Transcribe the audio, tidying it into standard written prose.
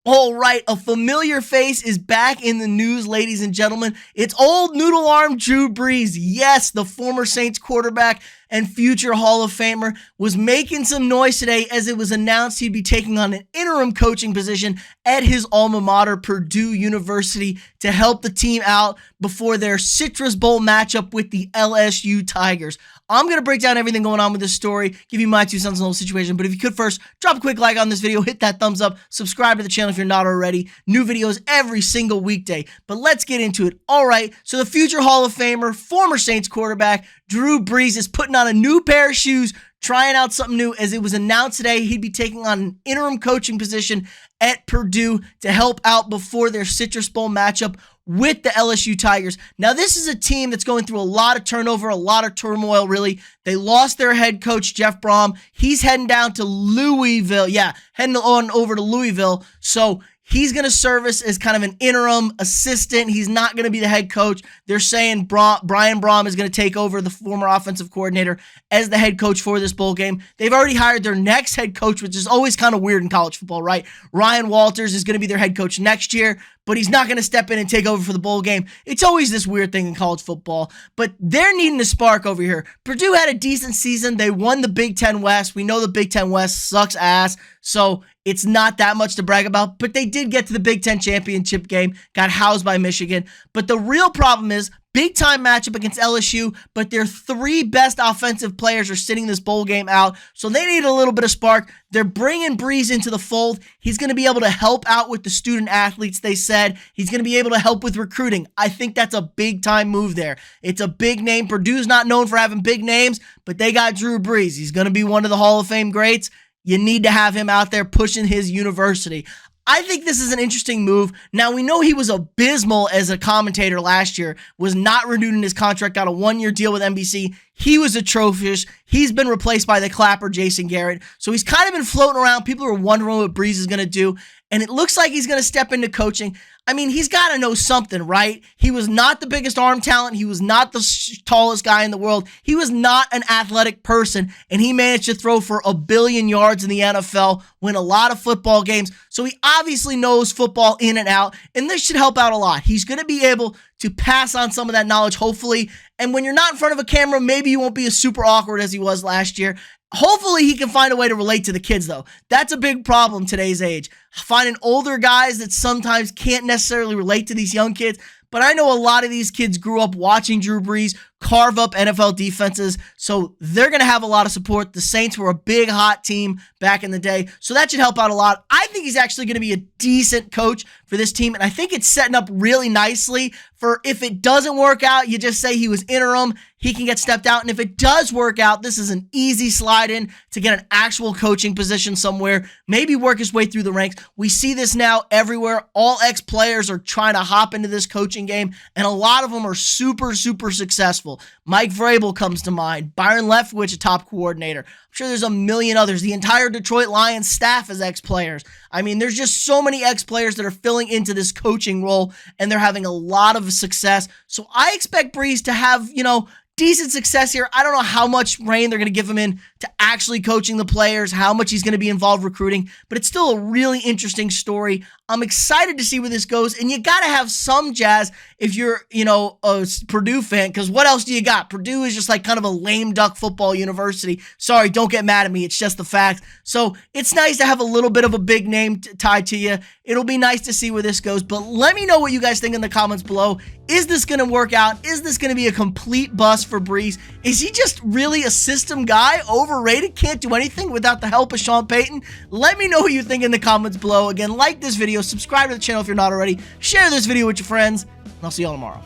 All right, a familiar face is back in the news, ladies and gentlemen. It's old noodle arm Drew Brees. Yes, the former Saints quarterback and future Hall of Famer was making some noise today as it was announced he'd be taking on an interim coaching position at his alma mater, Purdue University, to help the team out before their Citrus Bowl matchup with the LSU Tigers. I'm going to break down everything going on with this story, give you my 2 cents on the whole situation, but if you could first, drop a quick like on this video, hit that thumbs up, subscribe to the channel if you're not already. New videos every single weekday, but let's get into it. All right, so the future Hall of Famer, former Saints quarterback, Drew Brees is putting on a new pair of shoes, trying out something new, as it was announced today he'd be taking on an interim coaching position at Purdue to help out before their Citrus Bowl matchup with the LSU Tigers. Now, this is a team that's going through a lot of turnover, a lot of turmoil, really. They lost their head coach, Jeff Brom. He's heading down to Louisville. Yeah, heading on over to Louisville. So he's going to service as kind of an interim assistant. He's not going to be the head coach. They're saying Brian Brom is going to take over, the former offensive coordinator, as the head coach for this bowl game. They've already hired their next head coach, which is always kind of weird in college football, right? Ryan Walters is going to be their head coach next year, but he's not going to step in and take over for the bowl game. It's always this weird thing in college football, but they're needing a spark over here. Purdue had a decent season. They won the Big Ten West. We know the Big Ten West sucks ass, so it's not that much to brag about, but they did get to the Big Ten championship game, got housed by Michigan. But the real problem is, big-time matchup against LSU, but their 3 best offensive players are sitting this bowl game out, so they need a little bit of spark. They're bringing Brees into the fold. He's going to be able to help out with the student-athletes, they said. He's going to be able to help with recruiting. I think that's a big-time move there. It's a big name. Purdue's not known for having big names, but they got Drew Brees. He's going to be one of the Hall of Fame greats. You need to have him out there pushing his university. I think this is an interesting move. Now, we know he was abysmal as a commentator last year, was not renewed in his contract, got a 1-year deal with NBC. He was atrocious. He's been replaced by the clapper, Jason Garrett. So he's kind of been floating around. People are wondering what Brees is going to do, and it looks like he's going to step into coaching. I mean, he's got to know something, right? He was not the biggest arm talent. He was not the tallest guy in the world. He was not an athletic person, and he managed to throw for 1 billion yards in the NFL, win a lot of football games. So he obviously knows football in and out, and this should help out a lot. He's going to be able to pass on some of that knowledge, hopefully. And when you're not in front of a camera, maybe you won't be as super awkward as he was last year. Hopefully he can find a way to relate to the kids, though. That's a big problem today's age. Finding older guys that sometimes can't necessarily relate to these young kids. But I know a lot of these kids grew up watching Drew Brees carve up NFL defenses, so they're going to have a lot of support. The Saints were a big, hot team back in the day, so that should help out a lot. I think he's actually going to be a decent coach for this team, and I think it's setting up really nicely for if it doesn't work out, you just say he was interim, he can get stepped out, and if it does work out, this is an easy slide in to get an actual coaching position somewhere, maybe work his way through the ranks. We see this now everywhere. All ex-players are trying to hop into this coaching game, and a lot of them are super, super successful. Mike Vrabel comes to mind. Byron Leftwich, a top coordinator. I'm sure there's a million others. The entire Detroit Lions staff is ex-players. I mean, there's just so many ex-players that are filling into this coaching role, and they're having a lot of success. So I expect Brees to have, decent success here. I don't know how much reign they're going to give him in to actually coaching the players, how much he's going to be involved recruiting, but it's still a really interesting story. I'm excited to see where this goes, and you got to have some jazz if you're, a Purdue fan, because what else do you got? Purdue is just like kind of a lame duck football university. Sorry, don't get mad at me. It's just the facts. So it's nice to have a little bit of a big name tied to you. It'll be nice to see where this goes, but let me know what you guys think in the comments below. Is this going to work out? Is this going to be a complete bust for Brees? Is he just really a system guy? Overrated? Can't do anything without the help of Sean Payton? Let me know what you think in the comments below. Again, like this video, subscribe to the channel if you're not already, share this video with your friends, and I'll see y'all tomorrow.